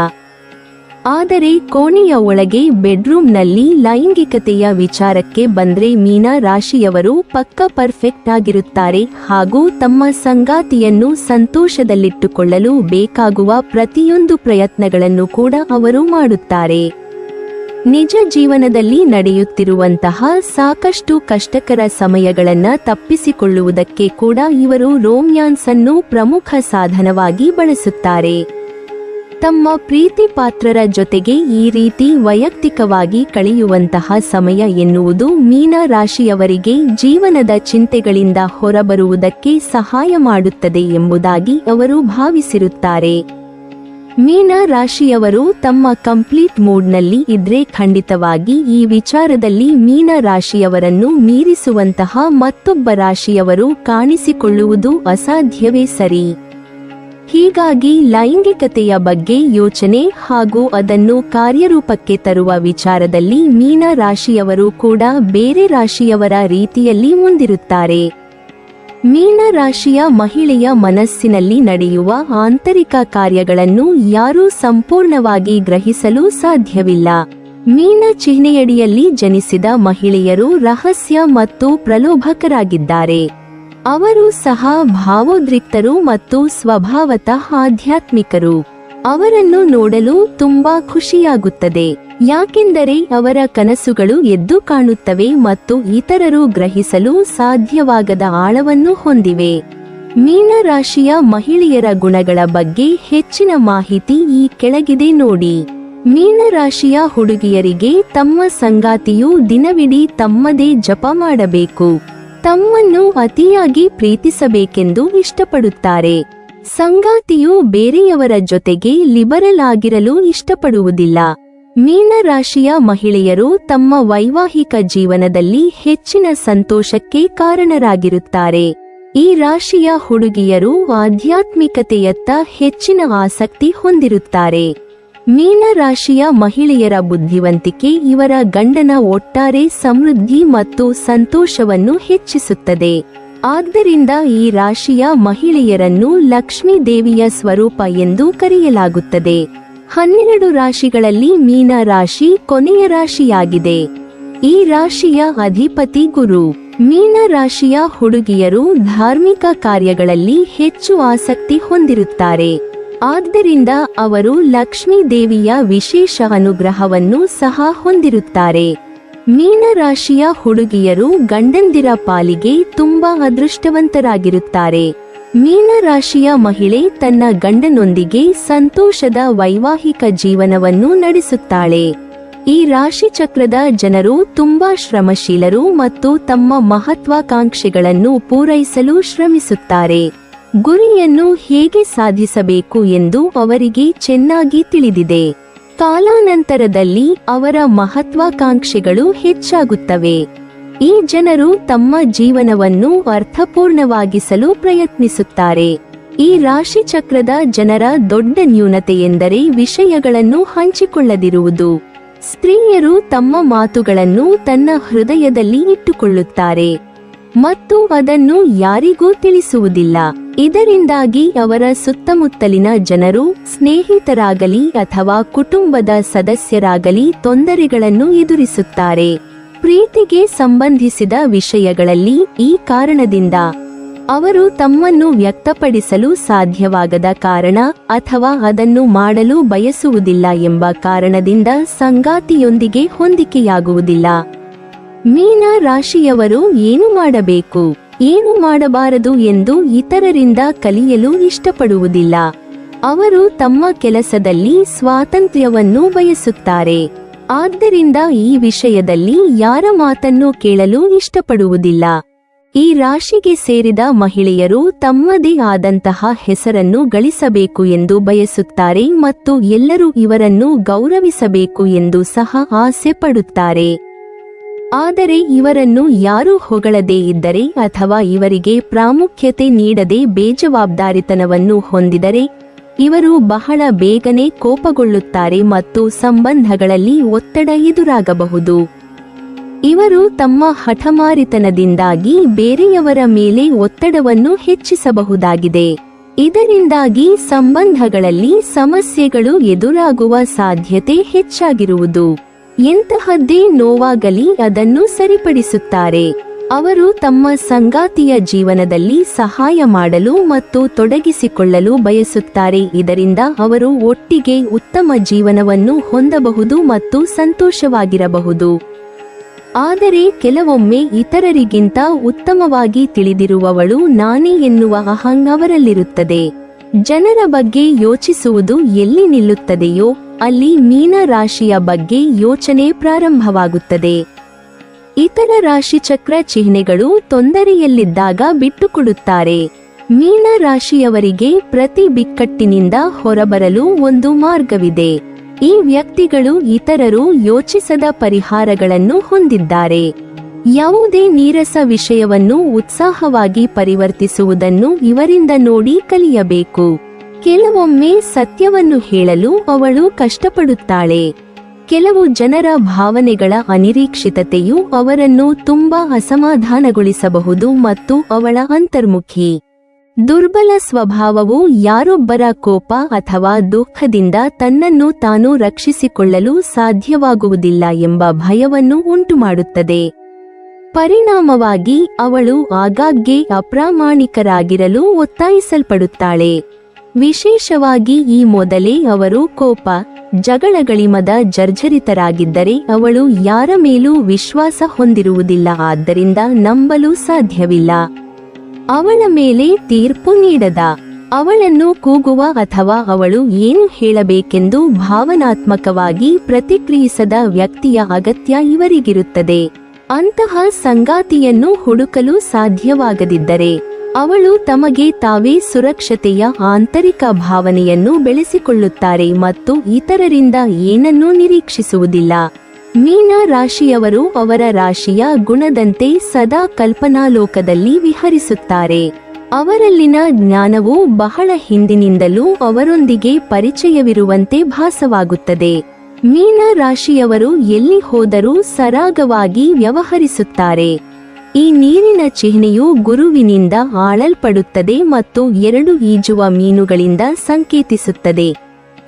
ಆದರೆ ಕೋಣೆಯ ಒಳಗೆ ಬೆಡ್ರೂಮ್ನಲ್ಲಿ ಲೈಂಗಿಕತೆಯ ವಿಚಾರಕ್ಕೆ ಬಂದ್ರೆ ಮೀನ ರಾಶಿಯವರು ಪಕ್ಕ ಪರ್ಫೆಕ್ಟ್ ಆಗಿರುತ್ತಾರೆ ಹಾಗೂ ತಮ್ಮ ಸಂಗಾತಿಯನ್ನು ಸಂತೋಷದಲ್ಲಿಟ್ಟುಕೊಳ್ಳಲು ಬೇಕಾಗುವ ಪ್ರತಿಯೊಂದು ಪ್ರಯತ್ನಗಳನ್ನು ಕೂಡ ಅವರು ಮಾಡುತ್ತಾರೆ. ನಿಜ ಜೀವನದಲ್ಲಿ ನಡೆಯುತ್ತಿರುವಂತಹ ಸಾಕಷ್ಟು ಕಷ್ಟಕರ ಸಮಯಗಳನ್ನು ತಪ್ಪಿಸಿಕೊಳ್ಳುವುದಕ್ಕೆ ಕೂಡ ಇವರು ರೋಮ್ಯಾನ್ಸ್ ಅನ್ನು ಪ್ರಮುಖ ಸಾಧನವಾಗಿ ಬಳಸುತ್ತಾರೆ. ತಮ್ಮ ಪ್ರೀತಿ ಪಾತ್ರರ ಜೊತೆಗೆ ಈ ರೀತಿ ವೈಯಕ್ತಿಕವಾಗಿ ಕಳೆಯುವಂತಹ ಸಮಯ ಎನ್ನುವುದು ಮೀನ ರಾಶಿಯವರಿಗೆ ಜೀವನದ ಚಿಂತೆಗಳಿಂದ ಹೊರಬರುವುದಕ್ಕೆ ಸಹಾಯ ಮಾಡುತ್ತದೆ ಎಂಬುದಾಗಿ ಅವರು ಭಾವಿಸಿರುತ್ತಾರೆ. ಮೀನ ರಾಶಿಯವರು ತಮ್ಮ ಕಂಪ್ಲೀಟ್ ಮೂಡ್ನಲ್ಲಿ ಇದ್ರೆ ಖಂಡಿತವಾಗಿ ಈ ವಿಚಾರದಲ್ಲಿ ಮೀನ ರಾಶಿಯವರನ್ನು ಮೀರಿಸುವಂತಹ ಮತ್ತೊಬ್ಬ ರಾಶಿಯವರು ಕಾಣಿಸಿಕೊಳ್ಳುವುದು ಅಸಾಧ್ಯವೇ ಸರಿ. ಹೀಗಾಗಿ ಲೈಂಗಿಕತೆಯ ಬಗ್ಗೆ ಯೋಚನೆ ಹಾಗೂ ಅದನ್ನು ಕಾರ್ಯರೂಪಕ್ಕೆ ತರುವ ವಿಚಾರದಲ್ಲಿ ಮೀನ ರಾಶಿಯವರು ಕೂಡ ಬೇರೆ ರಾಶಿಯವರ ರೀತಿಯಲ್ಲಿ ಮುಂದಿರುತ್ತಾರೆ. ಮೀನ ರಾಶಿಯ ಮಹಿಳೆಯ ಮನಸ್ಸಿನಲ್ಲಿ ನಡೆಯುವ ಆಂತರಿಕ ಕಾರ್ಯಗಳನ್ನು ಯಾರೂ ಸಂಪೂರ್ಣವಾಗಿ ಗ್ರಹಿಸಲು ಸಾಧ್ಯವಿಲ್ಲ. ಮೀನ ಚಿಹ್ನೆಯಡಿಯಲ್ಲಿ ಜನಿಸಿದ ಮಹಿಳೆಯರು ರಹಸ್ಯ ಮತ್ತು ಪ್ರಲೋಭಕರಾಗಿದ್ದಾರೆ. ಅವರು ಸಹ ಭಾವೋದ್ರಿಕ್ತರು ಮತ್ತು ಸ್ವಭಾವತಃ ಆಧ್ಯಾತ್ಮಿಕರು. ಅವರನ್ನು ನೋಡಲು ತುಂಬಾ ಖುಷಿಯಾಗುತ್ತದೆ, ಯಾಕೆಂದರೆ ಅವರ ಕನಸುಗಳು ಎದ್ದು ಕಾಣುತ್ತವೆ ಮತ್ತು ಇತರರು ಗ್ರಹಿಸಲು ಸಾಧ್ಯವಾಗದ ಆಳವನ್ನು ಹೊಂದಿವೆ. ಮೀನ ರಾಶಿಯ ಮಹಿಳೆಯರ ಗುಣಗಳ ಬಗ್ಗೆ ಹೆಚ್ಚಿನ ಮಾಹಿತಿ ಈ ಕೆಳಗಿದೆ ನೋಡಿ. ಮೀನ ರಾಶಿಯ ಹುಡುಗಿಯರಿಗೆ ತಮ್ಮ ಸಂಗಾತಿಯು ದಿನವಿಡೀ ತಮ್ಮದೇ ಜಪ ಮಾಡಬೇಕು. ತಮ್ಮನ್ನು ಅತಿಯಾಗಿ ಪ್ರೀತಿಸಬೇಕೆಂದು ಇಷ್ಟಪಡುತ್ತಾರೆ. ಸಂಗಾತಿಯು ಬೇರೆಯವರ ಜೊತೆಗೆ ಲಿಬರಲ್ ಆಗಿರಲು ಇಷ್ಟಪಡುವುದಿಲ್ಲ. ಮೀನ ರಾಶಿಯ ಮಹಿಳೆಯರು ತಮ್ಮ ವೈವಾಹಿಕ ಜೀವನದಲ್ಲಿ ಹೆಚ್ಚಿನ ಸಂತೋಷಕ್ಕೆ ಕಾರಣರಾಗಿರುತ್ತಾರೆ. ಈ ರಾಶಿಯ ಹುಡುಗಿಯರು ಆಧ್ಯಾತ್ಮಿಕತೆಯತ್ತ ಹೆಚ್ಚಿನ ಆಸಕ್ತಿ ಹೊಂದಿರುತ್ತಾರೆ. ಮೀನ ರಾಶಿಯ ಮಹಿಳೆಯರ ಬುದ್ಧಿವಂತಿಕೆ ಇವರ ಗಂಡನ ಒಟ್ಟಾರೆ ಸಮೃದ್ಧಿ ಮತ್ತು ಸಂತೋಷವನ್ನು ಹೆಚ್ಚಿಸುತ್ತದೆ. ಆದ್ದರಿಂದ ಈ ರಾಶಿಯ ಮಹಿಳೆಯರನ್ನು ಲಕ್ಷ್ಮೀ ದೇವಿಯ ಸ್ವರೂಪ ಎಂದು ಕರೆಯಲಾಗುತ್ತದೆ. 12 ರಾಶಿಗಳಲ್ಲಿ ಮೀನ ರಾಶಿ ಕೊನೆಯ ರಾಶಿಯಾಗಿದೆ. ಈ ರಾಶಿಯ ಅಧಿಪತಿ ಗುರು. ಮೀನ ರಾಶಿಯ ಹುಡುಗಿಯರು ಧಾರ್ಮಿಕ ಕಾರ್ಯಗಳಲ್ಲಿ ಹೆಚ್ಚು ಆಸಕ್ತಿ ಹೊಂದಿರುತ್ತಾರೆ. ಆದ್ದರಿಂದ ಅವರು ಲಕ್ಷ್ಮೀ ದೇವಿಯ ವಿಶೇಷ ಅನುಗ್ರಹವನ್ನು ಸಹ ಹೊಂದಿರುತ್ತಾರೆ. ಮೀನ ರಾಶಿಯ ಹುಡುಗಿಯರು ಗಂಡಂದಿರ ಪಾಲಿಗೆ ತುಂಬಾ ಅದೃಷ್ಟವಂತರಾಗಿರುತ್ತಾರೆ. ಮೀನ ರಾಶಿಯ ಮಹಿಳೆ ತನ್ನ ಗಂಡನೊಂದಿಗೆ ಸಂತೋಷದ ವೈವಾಹಿಕ ಜೀವನವನ್ನು ನಡೆಸುತ್ತಾಳೆ. ಈ ರಾಶಿ ಚಕ್ರದ ಜನರು ತುಂಬಾ ಶ್ರಮಶೀಲರು ಮತ್ತು ತಮ್ಮ ಮಹತ್ವಾಕಾಂಕ್ಷೆಗಳನ್ನು ಪೂರೈಸಲು ಶ್ರಮಿಸುತ್ತಾರೆ. ಗುರಿಯನ್ನು ಹೇಗೆ ಸಾಧಿಸಬೇಕು ಎಂದು ಅವರಿಗೆ ಚೆನ್ನಾಗಿ ತಿಳಿದಿದೆ. ಕಾಲಾನಂತರದಲ್ಲಿ ಅವರ ಮಹತ್ವಾಕಾಂಕ್ಷೆಗಳು ಹೆಚ್ಚಾಗುತ್ತವೆ. ಈ ಜನರು ತಮ್ಮ ಜೀವನವನ್ನು ಅರ್ಥಪೂರ್ಣವಾಗಿಸಲು ಪ್ರಯತ್ನಿಸುತ್ತಾರೆ. ಈ ರಾಶಿ ಚಕ್ರದ ಜನರ ದೊಡ್ಡ ನ್ಯೂನತೆಯೆಂದರೆ ವಿಷಯಗಳನ್ನು ಹಂಚಿಕೊಳ್ಳದಿರುವುದು. ಸ್ತ್ರೀಯರು ತಮ್ಮ ಮಾತುಗಳನ್ನು ತನ್ನ ಹೃದಯದಲ್ಲಿ ಇಟ್ಟುಕೊಳ್ಳುತ್ತಾರೆ ಮತ್ತು ಅದನ್ನು ಯಾರಿಗೂ ತಿಳಿಸುವುದಿಲ್ಲ. ಇದರಿಂದಾಗಿ ಅವರ ಸುತ್ತಮುತ್ತಲಿನ ಜನರು, ಸ್ನೇಹಿತರಾಗಲಿ ಅಥವಾ ಕುಟುಂಬದ ಸದಸ್ಯರಾಗಲಿ ತೊಂದರೆಗಳನ್ನು ಎದುರಿಸುತ್ತಾರೆ. ಪ್ರೀತಿಗೆ ಸಂಬಂಧಿಸಿದ ವಿಷಯಗಳಲ್ಲಿ ಈ ಕಾರಣದಿಂದ ಅವರು ತಮ್ಮನ್ನು ವ್ಯಕ್ತಪಡಿಸಲು ಸಾಧ್ಯವಾಗದ ಕಾರಣ ಅಥವಾ ಅದನ್ನು ಮಾಡಲು ಬಯಸುವುದಿಲ್ಲ ಎಂಬ ಕಾರಣದಿಂದ ಸಂಗಾತಿಯೊಂದಿಗೆ ಹೊಂದಿಕೆಯಾಗುವುದಿಲ್ಲ. ಮೀನ ರಾಶಿಯವರು ಏನು ಮಾಡಬೇಕು, ಏನು ಮಾಡಬಾರದು ಎಂದು ಇತರರಿಂದ ಕಲಿಯಲು ಇಷ್ಟಪಡುವುದಿಲ್ಲ. ಅವರು ತಮ್ಮ ಕೆಲಸದಲ್ಲಿ ಸ್ವಾತಂತ್ರ್ಯವನ್ನು ಬಯಸುತ್ತಾರೆ. ಆದ್ದರಿಂದ ಈ ವಿಷಯದಲ್ಲಿ ಯಾರ ಮಾತನ್ನು ಕೇಳಲು ಇಷ್ಟಪಡುವುದಿಲ್ಲ. ಈ ರಾಶಿಗೆ ಸೇರಿದ ಮಹಿಳೆಯರು ತಮ್ಮದೇ ಆದಂತಹ ಹೆಸರನ್ನು ಗಳಿಸಬೇಕು ಎಂದು ಬಯಸುತ್ತಾರೆ ಮತ್ತು ಎಲ್ಲರೂ ಇವರನ್ನು ಗೌರವಿಸಬೇಕು ಎಂದು ಸಹ ಆಸೆ ಪಡುತ್ತಾರೆ. ಆದರೆ ಇವರನ್ನು ಯಾರೂ ಹೊಗಳದೇ ಇದ್ದರೆ ಅಥವಾ ಇವರಿಗೆ ಪ್ರಾಮುಖ್ಯತೆ ನೀಡದೆ ಬೇಜವಾಬ್ದಾರಿತನವನ್ನು ಹೊಂದಿದರೆ ಇವರು ಬಹಳ ಬೇಗನೆ ಕೋಪಗೊಳ್ಳುತ್ತಾರೆ ಮತ್ತು ಸಂಬಂಧಗಳಲ್ಲಿ ಒತ್ತಡ ಎದುರಾಗಬಹುದು. ಇವರು ತಮ್ಮ ಹಠಮಾರಿತನದಿಂದಾಗಿ ಬೇರೆಯವರ ಮೇಲೆ ಒತ್ತಡವನ್ನು ಹೆಚ್ಚಿಸಬಹುದಾಗಿದೆ. ಇದರಿಂದಾಗಿ ಸಂಬಂಧಗಳಲ್ಲಿ ಸಮಸ್ಯೆಗಳು ಎದುರಾಗುವ ಸಾಧ್ಯತೆ ಹೆಚ್ಚಾಗಿರುವುದು. ಎಂತಹದ್ದೇ ನೋವಾಗಲಿ ಅದನ್ನು ಸರಿಪಡಿಸುತ್ತಾರೆ. ಅವರು ತಮ್ಮ ಸಂಗಾತಿಯ ಜೀವನದಲ್ಲಿ ಸಹಾಯ ಮಾಡಲು ಮತ್ತು ತೊಡಗಿಸಿಕೊಳ್ಳಲು ಬಯಸುತ್ತಾರೆ. ಇದರಿಂದ ಅವರು ಒಟ್ಟಿಗೆ ಉತ್ತಮ ಜೀವನವನ್ನು ಹೊಂದಬಹುದು ಮತ್ತು ಸಂತೋಷವಾಗಿರಬಹುದು. ಆದರೆ ಕೆಲವೊಮ್ಮೆ ಇತರರಿಗಿಂತ ಉತ್ತಮವಾಗಿ ತಿಳಿದಿರುವವಳು ನಾನೇ ಎನ್ನುವ ಅಹಂ ಅವರಲ್ಲಿರುತ್ತದೆ. ಜನರ ಬಗ್ಗೆ ಯೋಚಿಸುವುದು ಎಲ್ಲಿ ನಿಲ್ಲುತ್ತದೆಯೋ ಅಲ್ಲಿ ಮೀನ ರಾಶಿಯ ಬಗ್ಗೆ ಯೋಚನೆ ಪ್ರಾರಂಭವಾಗುತ್ತದೆ. ಇತರ ರಾಶಿಚಕ್ರ ಚಿಹ್ನೆಗಳು ತೊಂದರೆಯಲ್ಲಿದ್ದಾಗ ಬಿಟ್ಟುಕೊಡುತ್ತಾರೆ. ಮೀನ ರಾಶಿಯವರಿಗೆ ಪ್ರತಿ ಬಿಕ್ಕಟ್ಟಿನಿಂದ ಹೊರಬರಲು ಒಂದು ಮಾರ್ಗವಿದೆ. ಈ ವ್ಯಕ್ತಿಗಳು ಇತರರು ಯೋಚಿಸದ ಪರಿಹಾರಗಳನ್ನು ಹೊಂದಿದ್ದಾರೆ. ಯಾವುದೇ ನೀರಸ ವಿಷಯವನ್ನು ಉತ್ಸಾಹವಾಗಿ ಪರಿವರ್ತಿಸುವುದನ್ನು ಇವರಿಂದ ನೋಡಿ ಕಲಿಯಬೇಕು. ಕೆಲವೊಮ್ಮೆ ಸತ್ಯವನ್ನು ಹೇಳಲು ಅವಳು ಕಷ್ಟಪಡುತ್ತಾಳೆ. ಕೆಲವು ಜನರ ಭಾವನೆಗಳ ಅನಿರೀಕ್ಷಿತತೆಯು ಅವರನ್ನು ತುಂಬಾ ಅಸಮಾಧಾನಗೊಳಿಸಬಹುದು ಮತ್ತು ಅವಳ ಅಂತರ್ಮುಖಿ ದುರ್ಬಲ ಸ್ವಭಾವವು ಯಾರೊಬ್ಬರ ಕೋಪ ಅಥವಾ ದುಃಖದಿಂದ ತನ್ನನ್ನು ತಾನು ರಕ್ಷಿಸಿಕೊಳ್ಳಲು ಸಾಧ್ಯವಾಗುವುದಿಲ್ಲ ಎಂಬ ಭಯವನ್ನು ಉಂಟುಮಾಡುತ್ತದೆ. ಪರಿಣಾಮವಾಗಿ ಅವಳು ಆಗಾಗ್ಗೆ ಅಪ್ರಾಮಾಣಿಕರಾಗಿರಲು ಒತ್ತಾಯಿಸಲ್ಪಡುತ್ತಾಳೆ. ವಿಶೇಷವಾಗಿ ಈ ಮೊದಲೇ ಅವರು ಕೋಪ, ಜಗಳಗಳಿಮದ ಜರ್ಜರಿತರಾಗಿದ್ದರೆ ಅವಳು ಯಾರ ಮೇಲೂ ವಿಶ್ವಾಸ ಹೊಂದಿರುವುದಿಲ್ಲ, ಆದ್ದರಿಂದ ನಂಬಲು ಸಾಧ್ಯವಿಲ್ಲ. ಅವಳ ಮೇಲೆ ತೀರ್ಪು ನೀಡದ, ಅವಳನ್ನು ಕೂಗುವ ಅಥವಾ ಅವಳು ಏನು ಹೇಳಬೇಕೆಂದು ಭಾವನಾತ್ಮಕವಾಗಿ ಪ್ರತಿಕ್ರಿಯಿಸದ ವ್ಯಕ್ತಿಯ ಅಗತ್ಯ ಇವರಿಗಿರುತ್ತದೆ. ಅಂತಹ ಸಂಗಾತಿಯನ್ನು ಹುಡುಕಲು ಸಾಧ್ಯವಾಗದಿದ್ದರೆ ಅವಳು ತಮಗೆ ತಾವೇ ಸುರಕ್ಷತೆಯ ಆಂತರಿಕ ಭಾವನೆಯನ್ನು ಬೆಳೆಸಿಕೊಳ್ಳುತ್ತಾರೆ ಮತ್ತು ಇತರರಿಂದ ಏನನ್ನೂ ನಿರೀಕ್ಷಿಸುವುದಿಲ್ಲ. ಮೀನ ರಾಶಿಯವರು ಅವರ ರಾಶಿಯ ಗುಣದಂತೆ ಸದಾ ಕಲ್ಪನಾಲೋಕದಲ್ಲಿ ವಿಹರಿಸುತ್ತಾರೆ. ಅವರಲ್ಲಿನ ಜ್ಞಾನವು ಬಹಳ ಹಿಂದಿನಿಂದಲೂ ಅವರೊಂದಿಗೆ ಪರಿಚಯವಿರುವಂತೆ ಭಾಸವಾಗುತ್ತದೆ. ಮೀನ ರಾಶಿಯವರು ಎಲ್ಲಿ ಹೋದರೂ ಸರಾಗವಾಗಿ ವ್ಯವಹರಿಸುತ್ತಾರೆ. ಈ ನೀರಿನ ಚಿಹ್ನೆಯು ಗುರುವಿನಿಂದ ಆಳಲ್ಪಡುತ್ತದೆ ಮತ್ತು 2 ಈಜುವ ಮೀನುಗಳಿಂದ ಸಂಕೇತಿಸುತ್ತದೆ.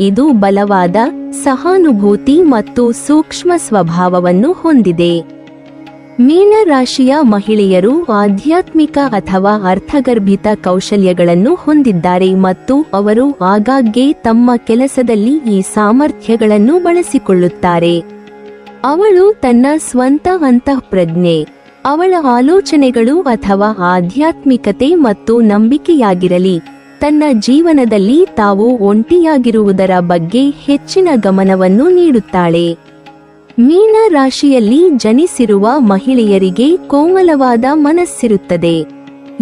ಇದು ಬಲವಾದ ಸಹಾನುಭೂತಿ ಮತ್ತು ಸೂಕ್ಷ್ಮ ಸ್ವಭಾವವನ್ನು ಹೊಂದಿದೆ. ಮೀನ ರಾಶಿಯ ಮಹಿಳೆಯರು ಆಧ್ಯಾತ್ಮಿಕ ಅಥವಾ ಅರ್ಥಗರ್ಭಿತ ಕೌಶಲ್ಯಗಳನ್ನು ಹೊಂದಿದ್ದಾರೆ ಮತ್ತು ಅವರು ಆಗಾಗ್ಗೆ ತಮ್ಮ ಕೆಲಸದಲ್ಲಿ ಈ ಸಾಮರ್ಥ್ಯಗಳನ್ನು ಬಳಸಿಕೊಳ್ಳುತ್ತಾರೆ. ಅವಳು ತನ್ನ ಸ್ವಂತ ಅಂತಃಪ್ರಜ್ಞೆ, ಅವಳ ಆಲೋಚನೆಗಳು ಅಥವಾ ಆಧ್ಯಾತ್ಮಿಕತೆ ಮತ್ತು ನಂಬಿಕೆಯಾಗಿರಲಿ, ತನ್ನ ಜೀವನದಲ್ಲಿ ತಾವು ಒಂಟಿಯಾಗಿರುವುದರ ಬಗ್ಗೆ ಹೆಚ್ಚಿನ ಗಮನವನ್ನು ನೀಡುತ್ತಾಳೆ. ಮೀನ ರಾಶಿಯಲ್ಲಿ ಜನಿಸಿರುವ ಮಹಿಳೆಯರಿಗೆ ಕೋಮಲವಾದ ಮನಸ್ಸಿರುತ್ತದೆ.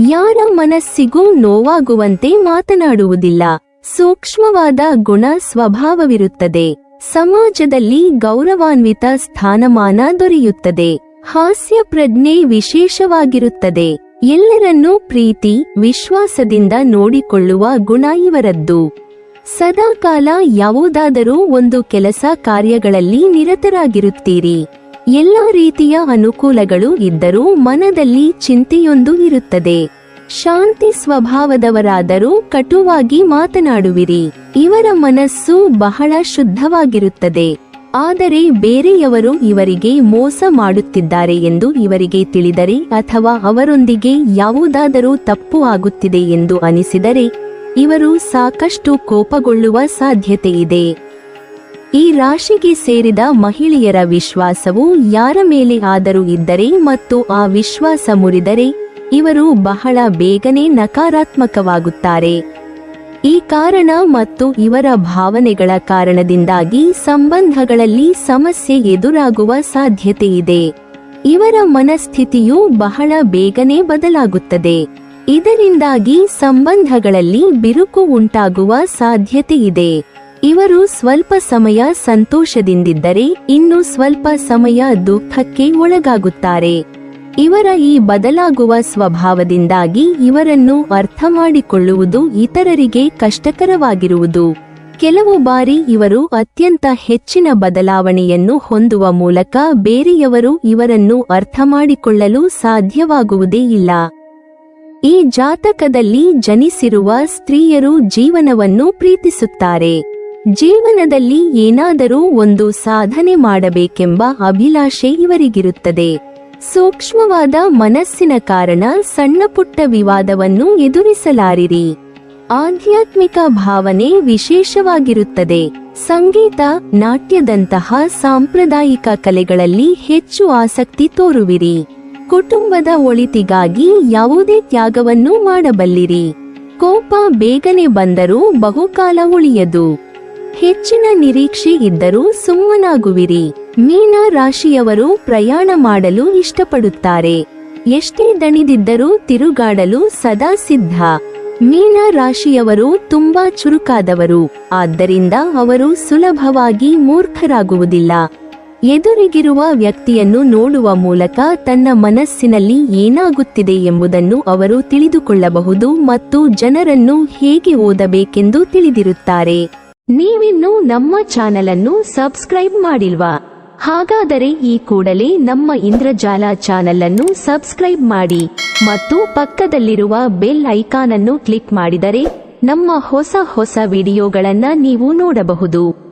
ಯಾರ ಮನಸ್ಸಿಗೂ ನೋವಾಗುವಂತೆ ಮಾತನಾಡುವುದಿಲ್ಲ. ಸೂಕ್ಷ್ಮವಾದ ಗುಣ ಸ್ವಭಾವವಿರುತ್ತದೆ. ಸಮಾಜದಲ್ಲಿ ಗೌರವಾನ್ವಿತ ಸ್ಥಾನಮಾನ ದೊರೆಯುತ್ತದೆ. ಹಾಸ್ಯ ಪ್ರಜ್ಞೆ ವಿಶೇಷವಾಗಿರುತ್ತದೆ. ಎಲ್ಲರನ್ನೂ ಪ್ರೀತಿ, ವಿಶ್ವಾಸದಿಂದ ನೋಡಿಕೊಳ್ಳುವ ಗುಣ ಇವರದ್ದು. ಸದಾಕಾಲ ಯಾವುದಾದರೂ ಒಂದು ಕೆಲಸ ಕಾರ್ಯಗಳಲ್ಲಿ ನಿರತರಾಗಿರುತ್ತೀರಿ. ಎಲ್ಲ ರೀತಿಯ ಅನುಕೂಲಗಳು ಇದ್ದರೂ ಮನದಲ್ಲಿ ಚಿಂತೆಯೊಂದು ಇರುತ್ತದೆ. ಶಾಂತಿ ಸ್ವಭಾವದವರಾದರೂ ಕಟುವಾಗಿ ಮಾತನಾಡುವಿರಿ. ಇವರ ಮನಸ್ಸು ಬಹಳ ಶುದ್ಧವಾಗಿರುತ್ತದೆ. ಆದರೆ ಬೇರೆಯವರು ಇವರಿಗೆ ಮೋಸ ಮಾಡುತ್ತಿದ್ದಾರೆ ಎಂದು ಇವರಿಗೆ ತಿಳಿದರೆ ಅಥವಾ ಅವರೊಂದಿಗೆ ಯಾವುದಾದರೂ ತಪ್ಪು ಆಗುತ್ತಿದೆ ಎಂದು ಅನಿಸಿದರೆ ಇವರು ಸಾಕಷ್ಟು ಕೋಪಗೊಳ್ಳುವ ಸಾಧ್ಯತೆಯಿದೆ. ಈ ರಾಶಿಗೆ ಸೇರಿದ ಮಹಿಳೆಯರ ವಿಶ್ವಾಸವು ಯಾರ ಮೇಲೆ ಆದರೂ ಇದ್ದರೆ ಮತ್ತು ಆ ವಿಶ್ವಾಸ ಮುರಿದರೆ ಇವರು ಬಹಳ ಬೇಗನೆ ನಕಾರಾತ್ಮಕವಾಗುತ್ತಾರೆ. ಈ ಕಾರಣ ಮತ್ತು ಇವರ ಭಾವನೆಗಳ ಕಾರಣದಿಂದಾಗಿ ಸಂಬಂಧಗಳಲ್ಲಿ ಸಮಸ್ಯೆ ಎದುರಾಗುವ ಸಾಧ್ಯತೆಯಿದೆ. ಇವರ ಮನಸ್ಥಿತಿಯು ಬಹಳ ಬೇಗನೆ ಬದಲಾಗುತ್ತದೆ. ಇದರಿಂದಾಗಿ ಸಂಬಂಧಗಳಲ್ಲಿ ಬಿರುಕು ಉಂಟಾಗುವ ಸಾಧ್ಯತೆಯಿದೆ. ಇವರು ಸ್ವಲ್ಪ ಸಮಯ ಸಂತೋಷದಿಂದಿದ್ದರೆ ಇನ್ನು ಸ್ವಲ್ಪ ಸಮಯ ದುಃಖಕ್ಕೆ ಒಳಗಾಗುತ್ತಾರೆ. ಇವರ ಈ ಬದಲಾಗುವ ಸ್ವಭಾವದಿಂದಾಗಿ ಇವರನ್ನು ಅರ್ಥ ಮಾಡಿಕೊಳ್ಳುವುದು ಇತರರಿಗೆ ಕಷ್ಟಕರವಾಗಿರುವುದು. ಕೆಲವು ಬಾರಿ ಇವರು ಅತ್ಯಂತ ಹೆಚ್ಚಿನ ಬದಲಾವಣೆಯನ್ನು ಹೊಂದುವ ಮೂಲಕ ಬೇರೆಯವರು ಇವರನ್ನು ಅರ್ಥ ಮಾಡಿಕೊಳ್ಳಲು ಸಾಧ್ಯವಾಗುವುದೇ ಇಲ್ಲ. ಈ ಜಾತಕದಲ್ಲಿ ಜನಿಸಿರುವ ಸ್ತ್ರೀಯರು ಜೀವನವನ್ನು ಪ್ರೀತಿಸುತ್ತಾರೆ. ಜೀವನದಲ್ಲಿ ಏನಾದರೂ ಒಂದು ಸಾಧನೆ ಮಾಡಬೇಕೆಂಬ ಅಭಿಲಾಷೆ ಇವರಿಗಿರುತ್ತದೆ. ಸೂಕ್ಷ್ಮವಾದ ಮನಸ್ಸಿನ ಕಾರಣ ಸಣ್ಣಪುಟ್ಟ ವಿವಾದವನ್ನು ಎದುರಿಸಲಾರಿರಿ. ಆಧ್ಯಾತ್ಮಿಕ ಭಾವನೆ ವಿಶೇಷವಾಗಿರುತ್ತದೆ. ಸಂಗೀತ, ನಾಟ್ಯದಂತಹ ಸಾಂಪ್ರದಾಯಿಕ ಕಲೆಗಳಲ್ಲಿ ಹೆಚ್ಚು ಆಸಕ್ತಿ ತೋರುವಿರಿ. ಕುಟುಂಬದ ಒಳಿತಿಗಾಗಿ ಯಾವುದೇ ತ್ಯಾಗವನ್ನು ಮಾಡಬಲ್ಲಿರಿ. ಕೋಪ ಬೇಗನೆ ಬಂದರೂ ಬಹುಕಾಲ ಉಳಿಯದು. ಹೆಚ್ಚಿನ ನಿರೀಕ್ಷೆ ಇದ್ದರೂ ಸುಮ್ಮನಾಗುವಿರಿ. ಮೀನ ರಾಶಿಯವರು ಪ್ರಯಾಣ ಮಾಡಲು ಇಷ್ಟಪಡುತ್ತಾರೆ. ಎಷ್ಟೇ ದಣಿದಿದ್ದರೂ ತಿರುಗಾಡಲು ಸದಾ ಸಿದ್ಧ. ಮೀನ ರಾಶಿಯವರು ತುಂಬಾ ಚುರುಕಾದವರು, ಆದ್ದರಿಂದ ಅವರು ಸುಲಭವಾಗಿ ಮೂರ್ಖರಾಗುವುದಿಲ್ಲ. ಎದುರಿಗಿರುವ ವ್ಯಕ್ತಿಯನ್ನು ನೋಡುವ ಮೂಲಕ ತನ್ನ ಮನಸ್ಸಿನಲ್ಲಿ ಏನಾಗುತ್ತಿದೆ ಎಂಬುದನ್ನು ಅವರು ತಿಳಿದುಕೊಳ್ಳಬಹುದು ಮತ್ತು ಜನರನ್ನು ಹೇಗೆ ಓದಬೇಕೆಂದು ತಿಳಿದಿರುತ್ತಾರೆ. ನೀವಿನ್ನೂ ನಮ್ಮ ಚಾನೆಲ್ ಅನ್ನು ಸಬ್ಸ್ಕ್ರೈಬ್ ಮಾಡಿಲ್ವಾ? ಹಾಗಾದರೆ ಈ ಕೂಡಲೇ ನಮ್ಮ ಇಂದ್ರಜಾಲ ಚಾನೆಲ್ ಅನ್ನು ಸಬ್ಸ್ಕ್ರೈಬ್ ಮಾಡಿ ಮತ್ತು ಪಕ್ಕದಲ್ಲಿರುವ ಬೆಲ್ ಐಕಾನ್ ಅನ್ನು ಕ್ಲಿಕ್ ಮಾಡಿದರೆ ನಮ್ಮ ಹೊಸ ವಿಡಿಯೋಗಳನ್ನು ನೀವು ನೋಡಬಹುದು.